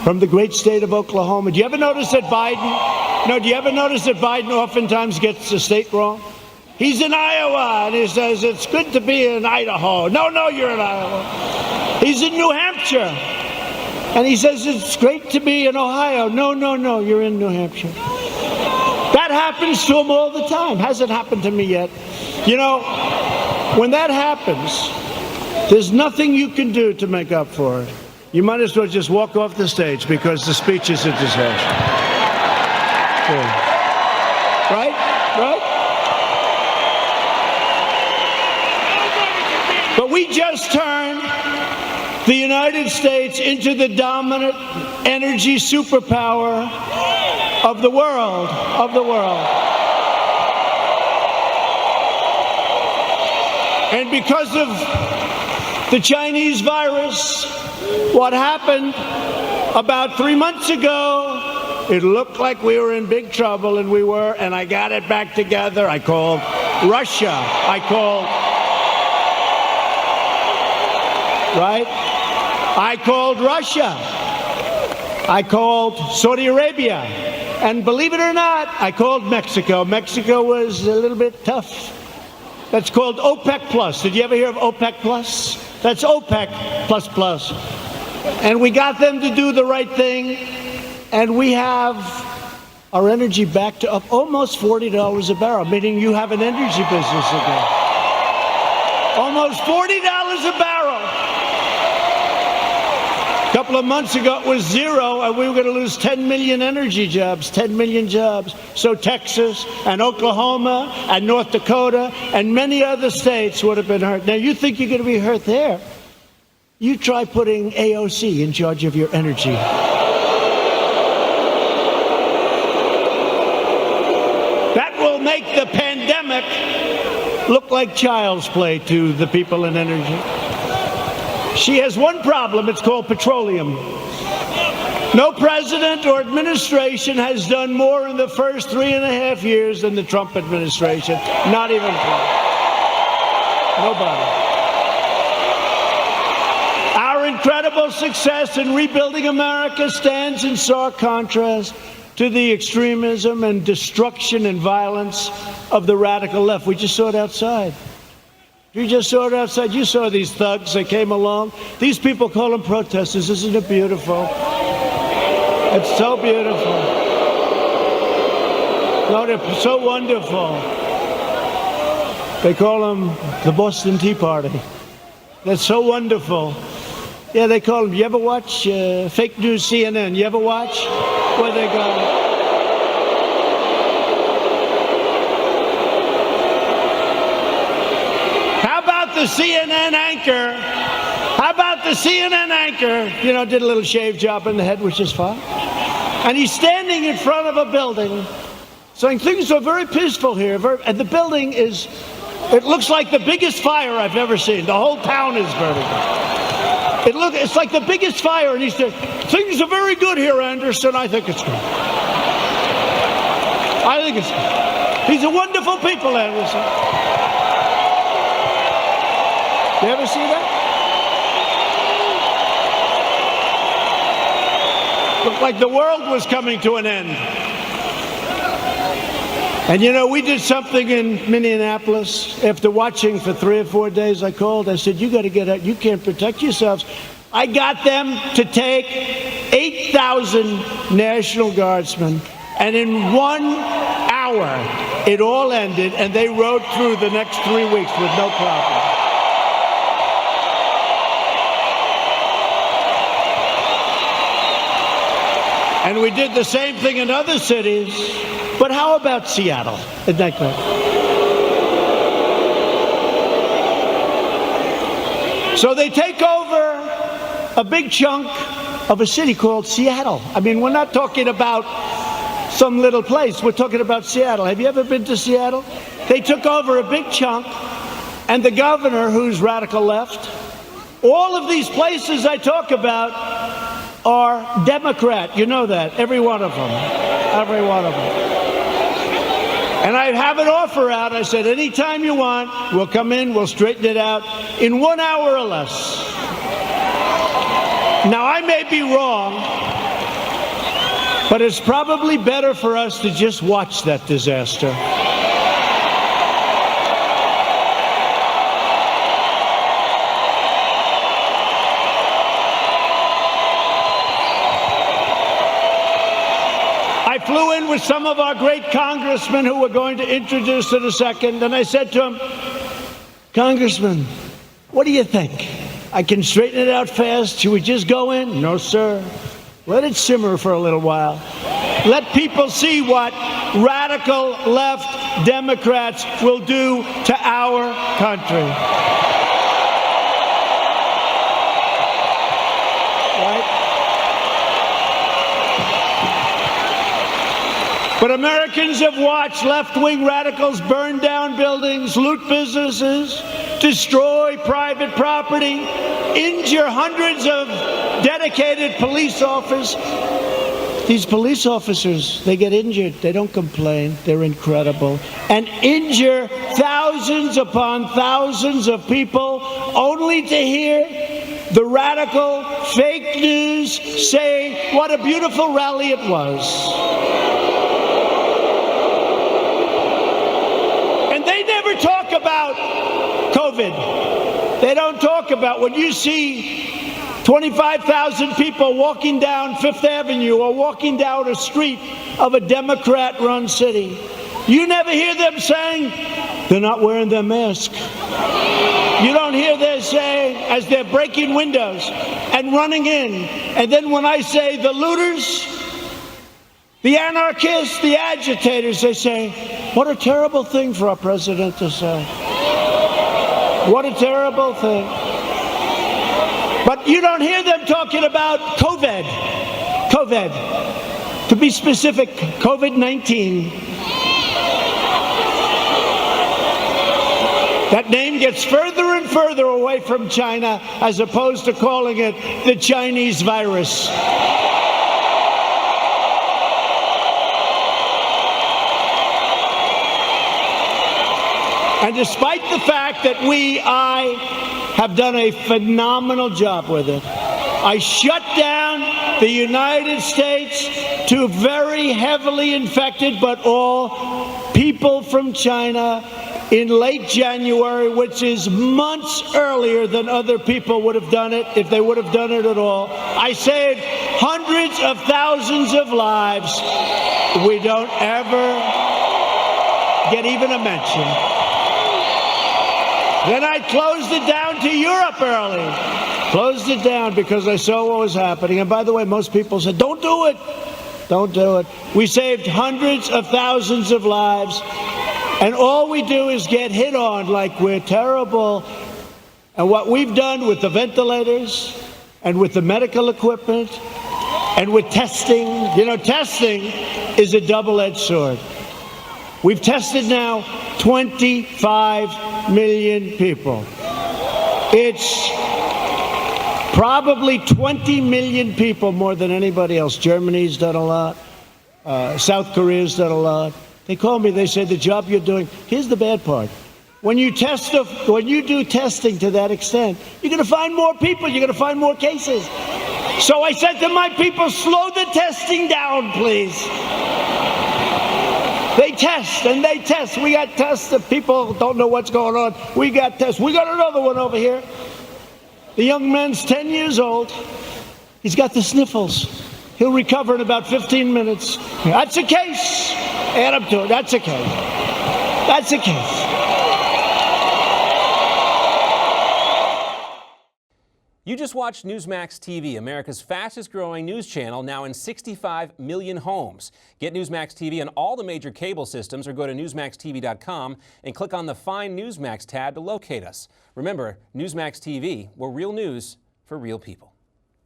from the great state of Oklahoma. Do you ever notice that Biden oftentimes gets the state wrong? He's in Iowa, and he says, it's good to be in Idaho. No, you're in Iowa. He's in New Hampshire, and he says, it's great to be in Ohio. No, you're in New Hampshire. That happens to him all the time. Hasn't happened to me yet. You know, when that happens, there's nothing you can do to make up for it. You might as well just walk off the stage because the speech is a disaster. Right? But we just turned the United States into the dominant energy superpower of the world. And because of the Chinese virus, what happened about 3 months ago, it looked like we were in big trouble, and we were, and I got it back together. I called Russia. I called Russia. I called Saudi Arabia. And believe it or not, I called Mexico. Mexico was a little bit tough. That's called OPEC Plus. Did you ever hear of OPEC Plus? That's OPEC plus plus. And we got them to do the right thing. And we have our energy back to up almost $40 a barrel, meaning you have an energy business again. Almost $40 a barrel. A couple of months ago, it was zero, and we were going to lose 10 million energy jobs, 10 million jobs. So Texas and Oklahoma and North Dakota and many other states would have been hurt. Now, you think you're going to be hurt there? You try putting AOC in charge of your energy. That will make the pandemic look like child's play to the people in energy. She has one problem. It's called petroleum. No president or administration has done more in the first 3.5 years than the Trump administration. Not even close. Nobody. Our incredible success in rebuilding America stands in stark contrast to the extremism and destruction and violence of the radical left. We just saw it outside. You just saw it outside. You saw these thugs that came along. These people call them protesters. Isn't it beautiful? It's so beautiful. No, they're so wonderful. They call them the Boston Tea Party. That's so wonderful. Yeah, they call them. You ever watch fake news CNN? You ever watch where they go? The CNN anchor, how about the CNN anchor, did a little shave job in the head, which is fine. And he's standing in front of a building saying things are very peaceful here. And the building it looks like the biggest fire I've ever seen. The whole town is burning. It's like the biggest fire. And he said, things are very good here, Anderson. I think it's good. These are wonderful people, Anderson. You ever see that? Looked like the world was coming to an end. And we did something in Minneapolis. After watching for 3 or 4 days, I called. I said, you got to get out. You can't protect yourselves. I got them to take 8,000 National Guardsmen. And in 1 hour, it all ended. And they rode through the next 3 weeks with no problem. And we did the same thing in other cities. But how about Seattle? Isn't that great? So they take over a big chunk of a city called Seattle. I mean, we're not talking about some little place. We're talking about Seattle. Have you ever been to Seattle? They took over a big chunk, and the governor, who's radical left, all of these places I talk about are Democrat. You know that. Every one of them. Every one of them. And I have an offer out. I said, anytime you want, we'll come in, we'll straighten it out in 1 hour or less. Now, I may be wrong, But it's probably better for us to just watch that disaster. I flew in with some of our great congressmen who were going to introduce in a second, and I said to him, Congressman, what do you think? I can straighten it out fast. Should we just go in? No, sir. Let it simmer for a little while. Let people see what radical left Democrats will do to our country. Right? But Americans have watched left-wing radicals burn down buildings, loot businesses, destroy private property, injure hundreds of dedicated police officers. These police officers, they get injured. They don't complain. They're incredible. And injure thousands upon thousands of people only to hear the radical fake news say what a beautiful rally it was. And they never talk about COVID. They don't talk about when you see 25,000 people walking down Fifth Avenue or walking down a street of a Democrat-run city. You never hear them saying they're not wearing their mask. You don't hear them saying, as they're breaking windows and running in. And then when I say the looters, the anarchists, the agitators, they say, what a terrible thing for our president to say. What a terrible thing. But you don't hear them talking about COVID. COVID. To be specific, COVID-19. That name gets further and further away from China as opposed to calling it the Chinese virus. And despite the fact that I have done a phenomenal job with it, I shut down the United States to very heavily infected, but all people from China in late January, which is months earlier than other people would have done it if they would have done it at all. I saved hundreds of thousands of lives. We don't ever get even a mention. Then I closed it down to Europe early. Closed it down because I saw what was happening. And by the way, most people said, don't do it. Don't do it. We saved hundreds of thousands of lives. And all we do is get hit on like we're terrible. And what we've done with the ventilators and with the medical equipment and with testing, testing is a double-edged sword. We've tested now 25 million people. It's probably 20 million people more than anybody else. Germany's done a lot. South Korea's done a lot. They call me, they say, the job you're doing. Here's the bad part. When you do testing to that extent, you're going to find more people. You're going to find more cases. So I said to my people, slow the testing down, please. They test and they test. We got tests that people don't know what's going on. We got tests. We got another one over here. The young man's 10 years old. He's got the sniffles. He'll recover in about 15 minutes. That's a case. Add up to it. That's a case. That's a case. You just watched Newsmax TV, America's fastest growing news channel, now in 65 million homes. Get Newsmax TV on all the major cable systems or go to newsmaxtv.com and click on the Find Newsmax tab to locate us. Remember, Newsmax TV, we're real news for real people.